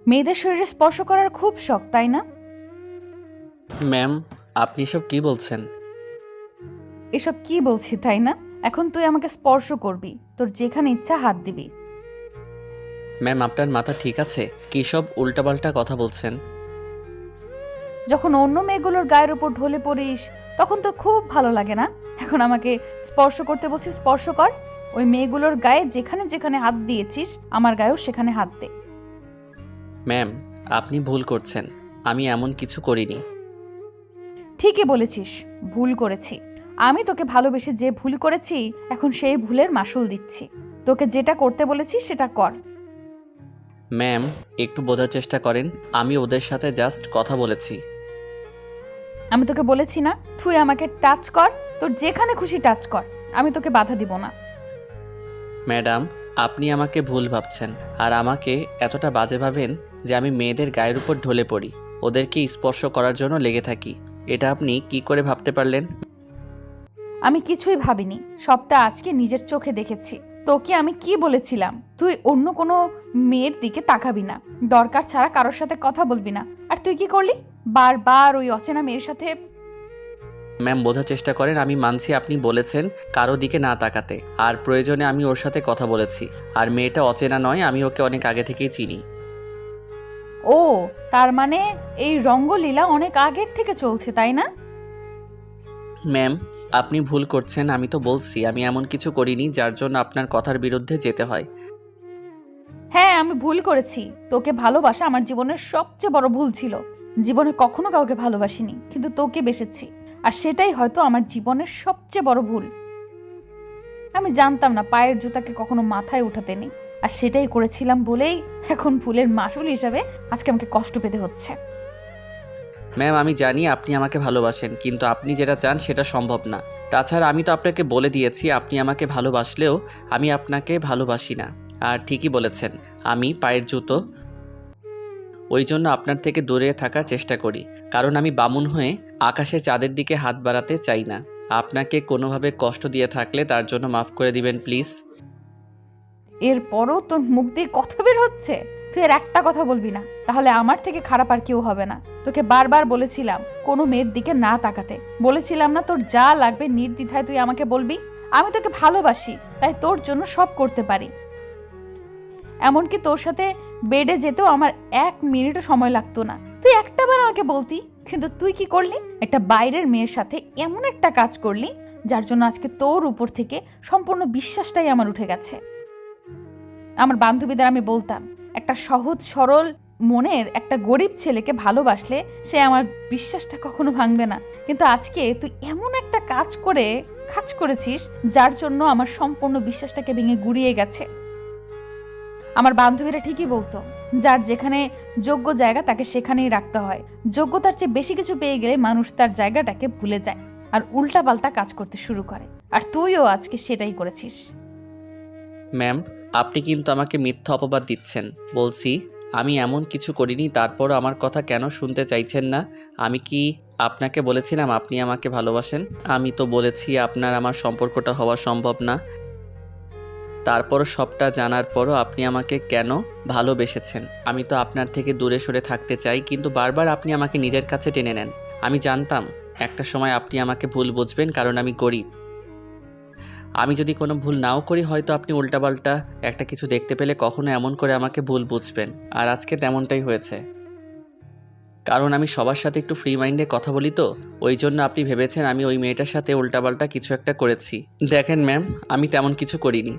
মেয়েদের শরীরে স্পর্শ করার খুব শখ, তাই না? ম্যাম, আপনি এসব কি বলছেন? এসব কি বলছি, তাই না? এখন তুই আমাকে স্পর্শ করবি, তোর যেখানে ইচ্ছা হাত দিবি। ম্যাম, আপনার মাথা ঠিক আছে? কী সব উল্টাপাল্টা কথা বলছেন? যখন অন্য মেয়েগুলোর গায়ের উপর ঢলে পড়িস তখন তোর খুব ভালো লাগে না? এখন আমাকে স্পর্শ করতে বলছিস, স্পর্শ কর। ওই মেয়েগুলোর গায়ে যেখানে যেখানে হাত দিয়েছিস আমার গায়েও সেখানে হাত দে। ম্যাম, আপনি ভুল করছেন। আমি এমন কিছু করিনি। ঠিকই বলেছিস, ভুল করেছি। আমি তোকে ভালোবেসে যে ভুল করেছি এখন সেই ভুলের মাসুল দিচ্ছি। তোকে যেটা করতে বলেছি সেটা কর। ম্যাম, একটু বোঝার চেষ্টা করেন। আমি ওদের সাথে জাস্ট কথা বলেছি। আমি তোকে বলেছি না তুই আমাকে টাচ কর, তোর যেখানে খুশি টাচ কর, আমি তোকে বাধা দিব না। ম্যাডাম, আপনি আমাকে ভুল ভাবছেন। আর আমাকে এতটা বাজে ভাবেন যে আমি মেয়েদের গায়ের উপর ঢলে পড়ি, ওদেরকে স্পর্শ করার জন্য লেগে থাকি। এটা আপনি কি করে ভাবতে পারলেন? আমি কিছুই ভাবিনি, সবটা আজকে নিজের চোখে দেখেছি। তোকে আমি কি বলেছিলাম, তুই অন্য কোনো মেয়ের দিকে তাকাবি না, দরকার ছাড়া কারোর সাথে কথা বলবি না। আর তুই কি করলি? বারবার ওই অচেনা মেয়ের সাথে। ম্যাম, বোঝার চেষ্টা করেন। আমি মানছি আপনি বলেছেন কারো দিকে না তাকাতে, আর প্রয়োজনে আমি ওর সাথে কথা বলেছি। আর মেয়েটা অচেনা নয়, আমি ওকে অনেক আগে থেকেই চিনি। ও, তার মানে এই রঙ্গলীলা অনেক আগের থেকে চলছে, তাই না? ম্যাম, আপনি ভুল করছেন। আমি তো বলছি আমি এমন কিছু করিনি যার জন্য আপনার কথার বিরুদ্ধে যেতে হয়। হ্যাঁ, আমি ভুল করেছি। তোকে ভালোবাসা আমার জীবনের সবচেয়ে বড় ভুল ছিল। জীবনে কখনো কাউকে ভালোবাসিনি, কিন্তু তোকে বেসেছি। আর সেটাই হয়তো আমার জীবনের সবচেয়ে বড় ভুল। আমি জানতাম না পায়ের জুতাকে কখনো মাথায় উঠাতে নেই, আর সেটাই করেছিলাম বলেই এখন ভুলের মাসুল হিসাবে আজকে আমাকে কষ্ট পেতে হচ্ছে। ম্যাম, আমি জানি আপনি আমাকে ভালোবাসেন, কিন্তু আপনি যেটা চান সেটা সম্ভব না। তাছাড়া আমি তো আপনাকে বলে দিয়েছি আপনি আমাকে ভালোবাসলেও আমি আপনাকে ভালোবাসি না। আর ঠিকই বলেছেন, আমি পায়ের জুতো। ওই জন্য আপনার থেকে দূরে থাকার চেষ্টা করি, কারণ আমি বামুন হয়ে আকাশের চাঁদের দিকে হাত বাড়াতে চাই না। আপনাকে কোনোভাবে কষ্ট দিয়ে থাকলে তার জন্য মাফ করে দিবেন প্লিজ। এরপরও তোর মুখ দিয়ে কথা বের হচ্ছে? তুই আর একটা কথা বলবি না, তাহলে আমার থেকে খারাপ আর কেউ হবে না। তোকে বারবার বলেছিলাম কোনো মেয়ের দিকে না তাকাতে। বলেছিলাম না তোর যা লাগবে নির্দ্বিধায় তুই আমাকে বলবি। আমি তোকে ভালোবাসি, তাই তোর জন্য সব করতে পারি। এমনকি তোর সাথে বেডে যেতেও আমার 1 মিনিটও সময় লাগতো না। তুই একটাবার আমাকে বলতি, কিন্তু তুই কি করলি? একটা বাইরের মেয়ের সাথে এমন একটা কাজ করলি যার জন্য আজকে তোর উপর থেকে সম্পূর্ণ বিশ্বাসটাই আমার উঠে গেছে। আমার বান্ধবীদের আমি বলতাম একটা সহজ সরল মনের একটা গরিব ছেলেকে ভালোবাসলে সে আমার বিশ্বাসটা কখনো ভাঙবে না। কিন্তু আজকে তুই এমন একটা কাজ করেছিস যার জন্য আমার সম্পূর্ণ বিশ্বাসটাকে ভেঙে গুড়িয়ে গেছে। আমার বান্ধবীরা ঠিকই বলতো, যার যেখানে যোগ্য জায়গা তাকে সেখানেই রাখতে হয়। যোগ্যতার চেয়ে বেশি কিছু পেয়ে গেলে মানুষ তার জায়গাটাকে ভুলে যায় আর উল্টাপাল্টা কাজ করতে শুরু করে। আর তুইও আজকে সেটাই করেছিস। ম্যাম, আপনি কিন্তু আমাকে মিথ্যা অপবাদ দিচ্ছেন। বলছি আমি এমন কিছু করিনি, তারপরও আমার কথা কেন শুনতে চাইছেন না? আমি কি আপনাকে বলেছিলাম আপনি আমাকে ভালোবাসেন? আমি তো বলেছি আপনার আমার সম্পর্কটা হওয়া সম্ভব না। তারপরও সবটা জানার পরও আপনি আমাকে কেন ভালোবেসেছেন? আমি তো আপনার থেকে দূরে সরে থাকতে চাই, কিন্তু বারবার আপনি আমাকে নিজের কাছে টেনে নেন। আমি জানতাম একটা সময় আপনি আমাকে ভুল বুঝবেন, কারণ আমি গরিব। আমি যদি কোনো ভুল নাও করি, হয়তো আপনি উল্টাপাল্টা একটা কিছু দেখতে পেলে কখনো এমন করে আমাকে ভুল বুঝবেন। আর আজকে তেমনটাই হয়েছে, কারণ আমি সবার সাথে একটু ফ্রি মাইন্ডে কথা বলি তো। ওই জন্য আপনি ভেবেছেন আমি ওই মেয়েটার সাথে উল্টাপাল্টা কিছু একটা করেছি। দেখেন ম্যাম, আমি তেমন কিছু করিনি।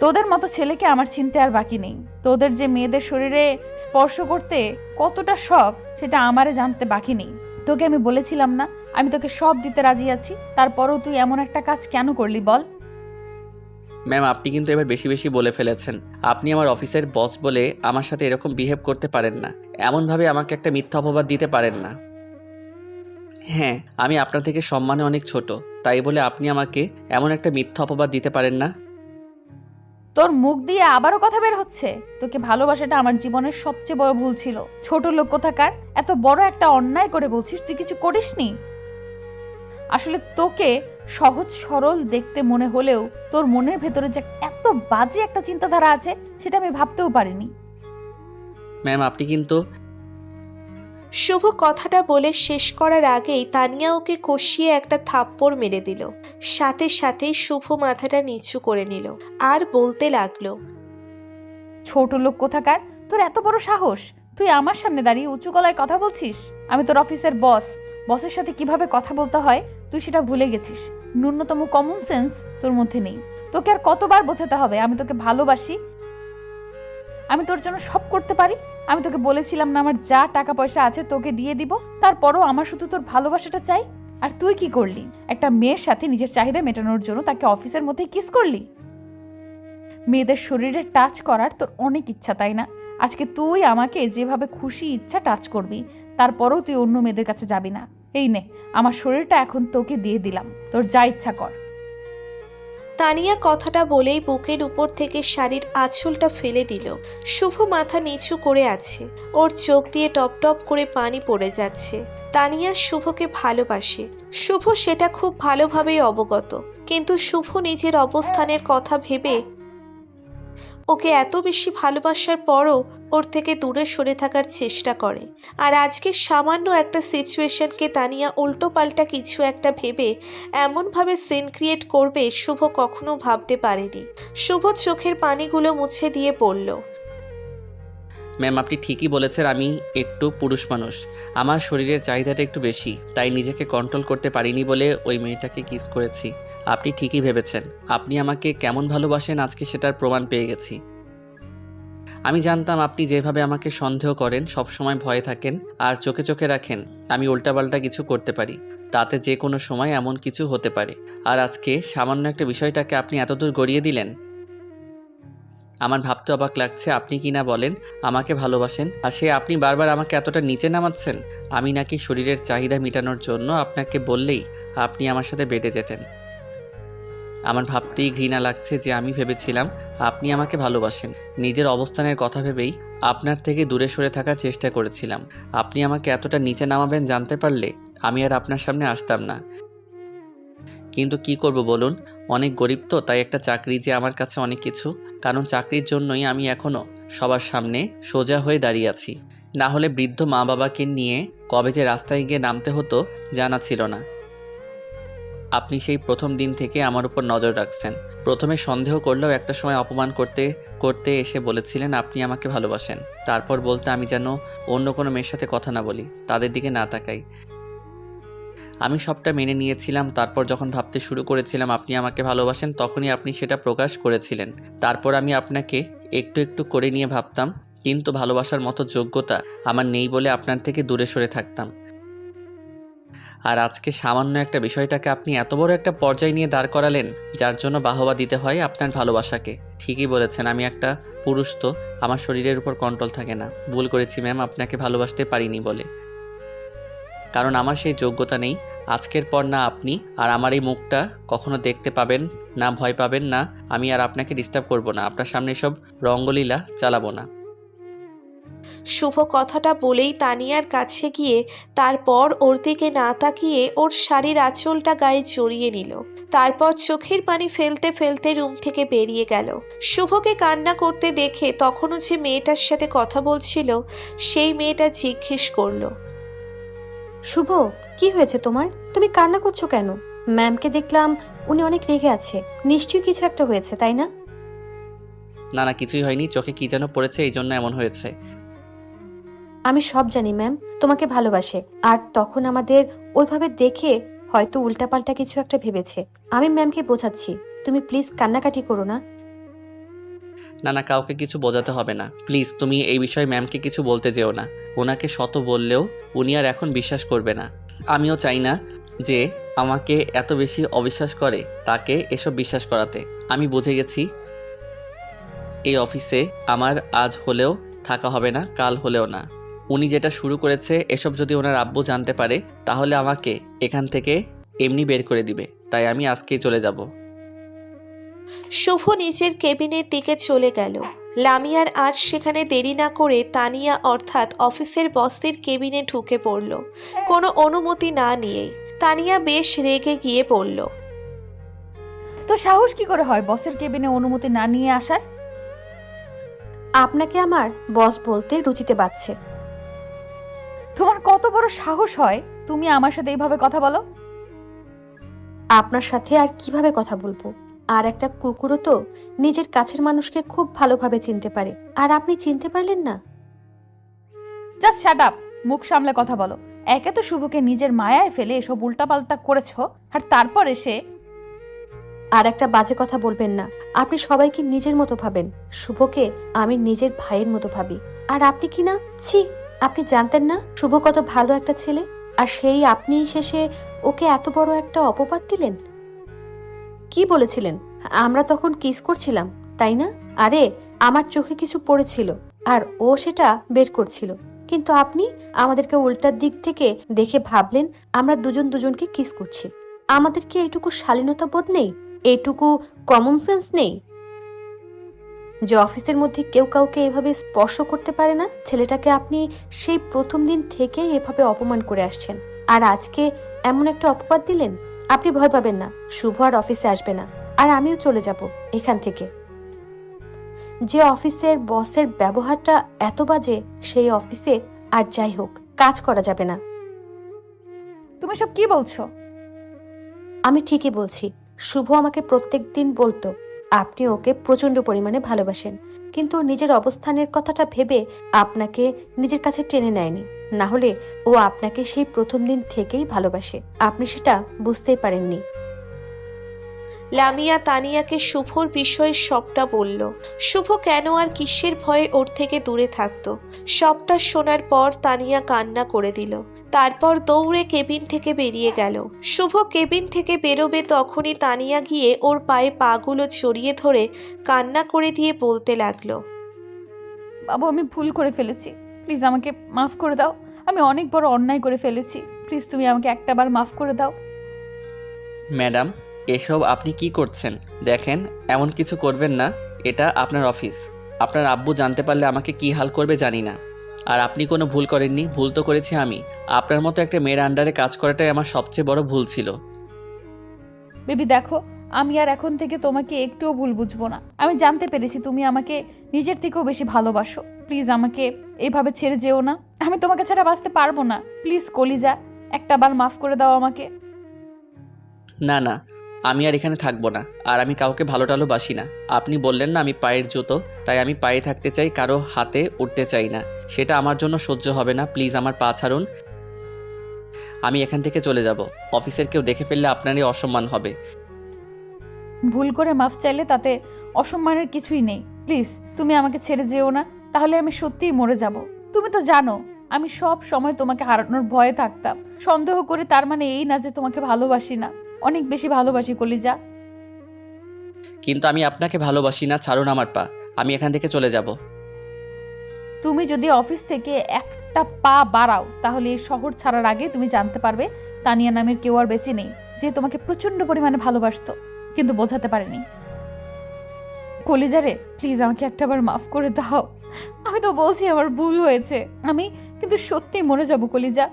তোদের মতো ছেলেকে আমার চিনতে আর বাকি নেই। তোদের যে মেয়েদের শরীরে স্পর্শ করতে কতটা শখ সেটা আমারে জানতে বাকি নেই। তোকে আমি বলেছিলাম না আমি তোকে সব দিতে রাজি আছি, তারপরও তুই এমন একটা কাজ কেন করলি বল? ম্যাম, আপনি কিন্তু এবার বেশি বেশি বলে ফেলেছেন। আপনি আমার অফিসের বস বলে আমার সাথে এরকম বিহেভ করতে পারেন না। এমনভাবে আমাকে একটা মিথ্যা অপবাদ দিতে পারেন না। হ্যাঁ, আমি আপনার থেকে সম্মানে অনেক ছোট, তাই বলে আপনি আমাকে এমন একটা মিথ্যা অপবাদ দিতে পারেন না। তোর মুখ দিয়ে আবারও কথা বের হচ্ছে? তোকে ভালোবাসাটা আমার জীবনের সবচেয়ে বড় ভুল ছিল। ছোট লোক কোথাকার, এত বড় একটা অন্যায় করে বলছিস তুই কিছু করিসনি। আসলে তোকে সহজ সরল দেখতে মনে হলেও তোর মনের ভেতরে যে এত বাজে একটা চিন্তাধারা আছে সেটা আমি ভাবতেও পারিনি। ম্যাম আপনি কিন্তু শুভ কথাটা বলে শেষ করার আগেই তানিয়া ওকে কষিয়ে একটা থাপ্পড় মেরে দিল। সাথে সাথেই শুভ মাথাটা নিচু করে নিল আর বলতে লাগলো, ছোট লোক কোথাকার, তোর এত বড় সাহস! তুই আমার সামনে দাঁড়িয়ে উঁচু গলায় কথা বলছিস? আমি তোর অফিসের বস, বসের সাথে কিভাবে কথা বলতে হয় তুই সেটা ভুলে গেছিস। ন্যূনতম কমন সেন্স তোর মধ্যে নেই। তোকে আর কতবার বোঝাতে হবে আমি তোকে ভালোবাসি, আমি তোর জন্য সব করতে পারি। আমি তোকে বলেছিলাম না আমার যা টাকা পয়সা আছে তোকে দিয়ে দিব, তারপরও আমার শুধু তোর ভালোবাসাটা চাই। আর তুই কি করলি? একটা মেয়ের সাথে নিজের চাহিদা মেটানোর জন্য তাকে অফিসের মধ্যে কিস করলি। মেয়েদের শরীরে টাচ করার তোর অনেক ইচ্ছা, তাই না? আজকে তুই আমাকে যেভাবে খুশি ইচ্ছা টাচ করবি, তারপরও তুই অন্য মেয়েদের কাছে যাবি না। এই নে, আমার শরীরটা এখন তোকে দিয়ে দিলাম, তোর যা ইচ্ছা কর। তানিয়া কথাটা বলেই বুকের উপর থেকে শাড়ির আঁচলটা ফেলে দিল। শুভ মাথা নিচু করে আছে, ওর চোখ দিয়ে টপ টপ করে পানি পড়ে যাচ্ছে। তানিয়া শুভকে ভালোবাসে, শুভ সেটা খুব ভালোভাবেই অবগত, কিন্তু শুভ নিজের অবস্থানের কথা ভেবে ওকে এত বেশি ভালোবাসার পরও ওর থেকে দূরে সরে থাকার চেষ্টা করে। আর আজকে সামান্য একটা সিচুয়েশনকে তানিয়া উল্টো পাল্টা কিছু একটা ভেবে এমনভাবে সিন ক্রিয়েট করবে শুভ কখনো ভাবতে পারেনি। শুভ চোখের পানিগুলো মুছে দিয়ে বলল, ম্যাম আপনি ঠিকই বলেছেন, আমি একটু পুরুষ মানুষ, আমার শরীরের চাহিদাটা একটু বেশি, তাই নিজেকে কন্ট্রোল করতে পারিনি বলে ওই মেয়েটাকে কিস করেছি। আপনি ঠিকই ভেবেছেন, আপনি আমাকে কেমন ভালোবাসেন আজকে সেটার প্রমাণ পেয়ে গেছি। আমি জানতাম আপনি যেভাবে আমাকে সন্দেহ করেন, সবসময় ভয়ে থাকেন আর চোখে চোখে রাখেন আমি উল্টাপাল্টা কিছু করতে পারি, তাতে যে কোনো সময় এমন কিছু হতে পারে। আর আজকে সামান্য একটা বিষয়টাকে আপনি এতদূর গড়িয়ে দিলেন। আমার ভাবতে অবাক লাগছে, আপনি কি না বলেন আমাকে ভালোবাসেন, আর সে আপনি বারবার আমাকে এতটা নিচে নামাচ্ছেন। আমি নাকি শরীরের চাহিদা মেটানোর জন্য আপনাকে বললেই আপনি আমার সাথে বেডে যেতেন। আমার ভাবতেই ঘৃণা লাগছে যে আমি ভেবেছিলাম আপনি আমাকে ভালোবাসেন। নিজের অবস্থানের কথা ভেবেই আপনার থেকে দূরে সরে থাকার চেষ্টা করেছিলাম। আপনি আমাকে এতটা নিচে নামাবেন জানতে পারলে আমি আর আপনার সামনে আসতাম না। কিন্তু কি করব বলুন, অনেক গরিব তো, তাই একটা চাকরি যে আমার কাছে অনেক কিছু। কারণ চাকরির জন্যই আমি এখনও সবার সামনে সোজা হয়ে দাঁড়িয়ে আছি। না হলে বৃদ্ধ মা বাবাকে নিয়ে কবে যে রাস্তায় গিয়ে নামতে হতো জানা ছিল না। আপনি সেই প্রথম দিন থেকে আমার উপর নজর রাখছেন। প্রথমে সন্দেহ করলেও একটা সময় অপমান করতে করতে এসে বলেছিলেন আপনি আমাকে ভালোবাসেন। তারপর বলতে আমি যেন অন্য কোনো মেয়ের সাথে কথা না বলি, তাদের দিকে না তাকাই। আমি সবটা মেনে নিয়েছিলাম। তারপর যখন ভাবতে শুরু করেছিলাম আপনি আমাকে ভালোবাসেন, তখনই আপনি সেটা প্রকাশ করেছিলেন। তারপর আমি আপনাকে একটু একটু করে নিয়ে ভাবতাম, কিন্তু ভালোবাসার মতো যোগ্যতা আমার নেই বলে আপনার থেকে দূরে সরে থাকতাম। আর আজকে সামান্য একটা বিষয়টাকে আপনি এত বড় একটা পর্যায়ে নিয়ে দাঁড় করালেন, যার জন্য বাহবা দিতে হয় আপনার ভালোবাসাকে। ঠিকই বলেছেন, আমি একটা পুরুষ তো, আমার শরীরের উপর কন্ট্রোল থাকে না। ভুল করেছি ম্যাম আপনাকে ভালোবাসতে পারিনি বলে, কারণ আমার সেই যোগ্যতা নেই। আজকের পর না আপনি আর আমার এই মুখটা কখনো দেখতে পাবেন না, ভয় পাবেন না। আমি আর আপনাকে ডিস্টার্ব করব না, আপনার সামনে সব রঙ্গলীলা চালাবো না। শুভ কথাটা বলেই তানিয়ার কাছে গিয়ে তারপর ওর দিকে না তাকিয়ে ওর শাড়ির আঁচলটা গায়ে জড়িয়ে নিল। তারপর চোখের পানি ফেলতে ফেলতে রুম থেকে বেরিয়ে গেল। শুভকে কান্না করতে দেখে তখনও যে মেয়েটার সাথে কথা বলছিল সেই মেয়েটা জিজ্ঞেস করলো, শুভ, কি হয়েছে তোমার? তুমি কান্না করছো কেন? ম্যামকে দেখলাম, উনি অনেক রেগে আছে। নিশ্চয়ই কিছু একটা হয়েছে, তাই না? না না, কিছুই হয়নি, চোখে কি যেন পড়েছে, এই জন্য এমন হয়েছে। আমি সব জানি ম্যাম তোমাকে ভালোবাসে, আর তখন আমাদের ওইভাবে দেখে হয়তো উল্টাপাল্টা কিছু একটা ভেবেছে। আমি ম্যামকে বোঝাচ্ছি, তুমি প্লিজ কান্নাকাটি করো না। না না, কাউকে কিছু বোঝাতে হবে না, প্লিজ তুমি এই বিষয়ে ম্যামকে কিছু বলতে যেও না। ওনাকে শত বললেও উনি আর এখন বিশ্বাস করবে না। আমিও চাই না যে আমাকে এত বেশি অবিশ্বাস করে তাকে এসব বিশ্বাস করাতে। আমি বুঝে গেছি এই অফিসে আমার আজ হলেও থাকা হবে না, কাল হলেও না। উনি যেটা শুরু করেছে এসব যদি ওনার আব্বু জানতে পারে তাহলে আমাকে এখান থেকে এমনি বের করে দিবে, তাই আমি আজকেই চলে যাব। শুভ নিজের কেবিনের দিকে চলে গেল। লামিয়ার আর সেখানে দেরি না করে তানিয়া অর্থাৎ অফিসের বসদের কেবিনে ঢুকে পড়ল, কোনো অনুমতি না নিয়েই। তানিয়া বেশ রেগে গিয়ে বলল, তো সাহস কি করে হয় বসের কেবিনে অনুমতি না নিয়ে আসার? আপনাকে আমার বস বলতে রুচিতে বাজছে। তোমার কত বড় সাহস হয় তুমি আমার সাথে এইভাবে কথা বলো? আপনার সাথে আর কিভাবে কথা বলবো? আর একটা কুকুরও তো নিজের কাছের মানুষকে খুব ভালোভাবে চিনতে পারে, আর আপনি চিনতে পারলেন না। জাস্ট শাট আপ, মুখ সামলে কথা বলো। একে তো শুভকে নিজের মায়ায় ফেলে এসব উল্টাপাল্টা করেছো, আর তারপর এসে আর একটা বাজে কথা বলবেন না। আপনি সবাইকে নিজের মতো ভাবেন, শুভকে আমি নিজের ভাইয়ের মতো ভাবি। আর আপনি কি না, ছি, আপনি জানতেন না শুভ কত ভালো একটা ছেলে, আর সেই আপনি শেষে ওকে এত বড় একটা অপবাদ দিলেন। কি বলেছিলেন? আমরা তখন কিস করছিলাম, তাই না? আরে আমার চোখে কিছু পড়েছিল আর ও সেটা বের করছিল, কিন্তু আপনি আমাদেরকে উল্টার দিক থেকে দেখে ভাবলেন আমরা দুজন দুজনকে কিস করছি। আমাদের কি এইটুকু শালীনতা বোধ নেই? এইটুকু কমন সেন্স নেই যে অফিসের মধ্যে কেউ কাউকে এভাবে স্পর্শ করতে পারে না? ছেলেটাকে আপনি সেই প্রথম দিন থেকেই এভাবে অপমান করে আসছেন, আর আজকে এমন একটা অপবাদ দিলেন। আপনি ভয় পাবেন না, শুভ আর অফিসে আসবে না, আর আমিও চলে যাব এখান থেকে। যে অফিসের বসের ব্যবহারটা এত বাজে, সেই অফিসে আর যাই হোক কাজ করা যাবে না। তুমি সব কি বলছো? আমি ঠিকই বলছি। শুভ আমাকে প্রত্যেকদিন বলতো আপনি ওকে প্রচন্ড পরিমাণে ভালোবাসেন, কিন্তু ও নিজের অবস্থানের কথাটা ভেবে আপনাকে নিজের কাছে টেনে নেয়নি। না হলে ও আপনাকে সেই প্রথম দিন থেকেই ভালোবাসে, আপনি সেটা বুঝতেই পারেননি। লামিয়া তানিয়াকে শুভর বিষয়ে সবটা বলল। শুভ কেন আর কিসের ভয়ে ওর থেকে দূরে থাকতো। সবটা শোনার পর তানিয়া কান্না করে দিল। তারপর দৌড়ে কেবিন থেকে বেরিয়ে গেল। শুভ কেবিন থেকে বেরোবে তখনই তানিয়া গিয়ে ওর পায়ে পাগুলো জড়িয়ে ধরে কান্না করে দিয়ে বলতে লাগলো, বাবু আমি ভুল করে ফেলেছি, প্লিজ আমাকে মাফ করে দাও। আমি অনেক বড় অন্যায় করে ফেলেছি, প্লিজ তুমি আমাকে একটাবার মাফ করে দাও। ম্যাডাম, এসব আপনি কি করছেন? দেখেন, এমন কিছু করবেন না। এটা আপনার অফিস। আপনার আব্বু জানতে পারলে আমাকে কি হাল করবে জানি না। আর আপনি কোনো ভুল করেননি, ভুল তো করেছি আমি। আপনার মতো একটা মেয়ের আন্ডারে কাজ করাটাই আমার সবচেয়ে বড় ভুল ছিল। বেবি দেখো, আমি আর এখন থেকে তোমাকে একটুও ভুল বুঝবো না। আমি জানতে পেরেছি তুমি আমাকে নিজের থেকেও বেশি ভালোবাসো। প্লিজ আমাকে এভাবে ছেড়ে যেও না, আমি তোমাকে ছাড়া বাঁচতে পারবো না। প্লিজ কলিজা, একটাবার মাফ করে দাও আমাকে। না না, আমি আর এখানে থাকবো না। আর আমি কাউকে ভালো টালো বাসি না। আপনি বললেন না আমি পায়ের জুতো, তাই আমি পায়ে থাকতে চাই, কারো হাতে উঠতে চাই না। সেটা আমার জন্য সহ্য হবে না। প্লিজ আমার পা ছাড়ুন, আমি এখান থেকে চলে যাব। অফিসের কেউ দেখে ফেললে আপনারই অসম্মান হবে। ভুল করে মাফ চাইলে তাতে অসম্মানের কিছুই নেই। প্লিজ তুমি আমাকে ছেড়ে যেও না, তাহলে আমি সত্যিই মরে যাব। তুমি তো জানো আমি সব সময় তোমাকে হারানোর ভয়ে থাকতাম। সন্দেহ করে তার মানে এই না যে তোমাকে ভালোবাসি না, অনেক বেশি ভালোবাসি কলিজা। কিন্তু আমি আপনাকে ভালোবাসি না। ছাড়ুন আমার পা, আমি এখান থেকে চলে যাব। তুমি যদি অফিস থেকে একটা পা বাড়াও তাহলে এই শহর ছাড়ার আগে তুমি জানতে পারবে তানিয়া নামের কেউ আর বেঁচে নেই, যে তোমাকে প্রচন্ড পরিমাণে ভালোবাসতো কিন্তু বোঝাতে পারেনি। কলিজারে প্লিজ আমাকে একটাবার মাফ করে দাও। আমি তো বলছি আমার ভুল হয়েছে, আমি কিন্তু সত্যি মরে যাব কলিজা।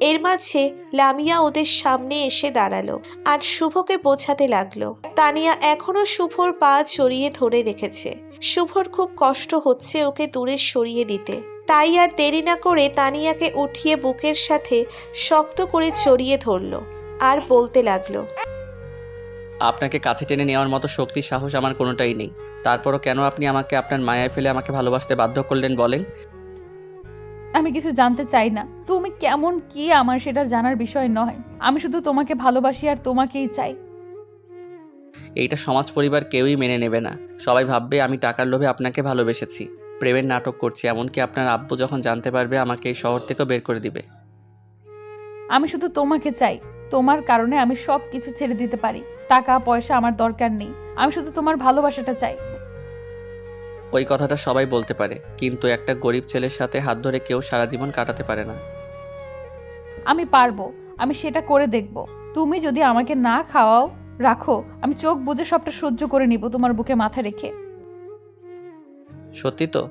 এর মাঝে লামিয়া ওদের সামনে এসে দাঁড়ালো আর শুভকে বোঝাতে লাগলো। তানিয়া এখনো শুভর পা জড়িয়ে ধরে রেখেছে। শুভর খুব কষ্ট হচ্ছে ওকে দূরে সরিয়ে দিতে, তাই আর দেরি না করে তানিয়াকে উঠিয়ে বুকের সাথে শক্ত করে জড়িয়ে ধরলো আর বলতে লাগলো, আপনাকে কাছে টেনে নেওয়ার মতো শক্তি সাহস আমার কোনোটাই নেই। তারপরও কেন আপনি আমাকে আপনার মায়ায় ফেলে আমাকে ভালোবাসতে বাধ্য করলেন বলেন? আমি কিছু জানতে চাই না, তুমি কেমন কি আমার সেটা জানার বিষয় নয়। আমি শুধু তোমাকে ভালোবাসি আর তোমাকেই চাই। এইটা সমাজ পরিবার কেউই মেনে নেবে না। সবাই ভাববে আমি টাকার লোভে আপনাকে ভালোবেসেছি, প্রেমের নাটক করছি। এমনকি আপনার আব্বু যখন জানতে পারবে আমাকে এই শহর থেকেও বের করে দিবে। আমি শুধু তোমাকে চাই, তোমার কারণে আমি সব কিছু ছেড়ে দিতে পারি। টাকা পয়সা আমার দরকার নেই, আমি শুধু তোমার ভালোবাসাটা চাই। ওই কথাটা সবাই বলতে পারে, কিন্তু একটা গরিব ছেলের সাথে হাত ধরে কেউ সারা জীবন কাটাতে পারে না। আমি পারবো, আমি সেটা করে দেখব। তুমি যদি আমাকে না খাওয়াও রাখো, আমি চোখ বুজে সবটা সহ্য করে নিব তোমার বুকে মাথা রেখে। সত্যি তো?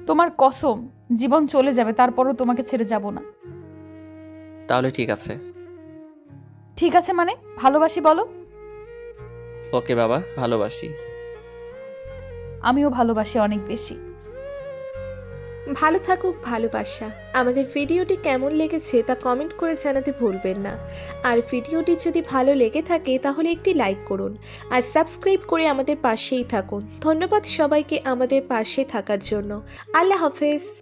তোমার কসম, জীবন চলে যাবে তারপরও তোমাকে ছেড়ে যাব না। তাহলে ঠিক আছে। ঠিক আছে মানে ভালোবাসি বলো। ওকে বাবা, ভালোবাসি। আমিও ভালোবাসি অনেক বেশি। ভালো থাকুক ভালোবাসা। আমাদের ভিডিওটি কেমন লেগেছে তা কমেন্ট করে জানাতে ভুলবেন না। আর ভিডিওটি যদি ভালো লেগে থাকে তাহলে একটি লাইক করুন আর সাবস্ক্রাইব করে আমাদের পাশেই থাকুন। ধন্যবাদ সবাইকে আমাদের পাশে থাকার জন্য। আল্লাহ হাফেজ।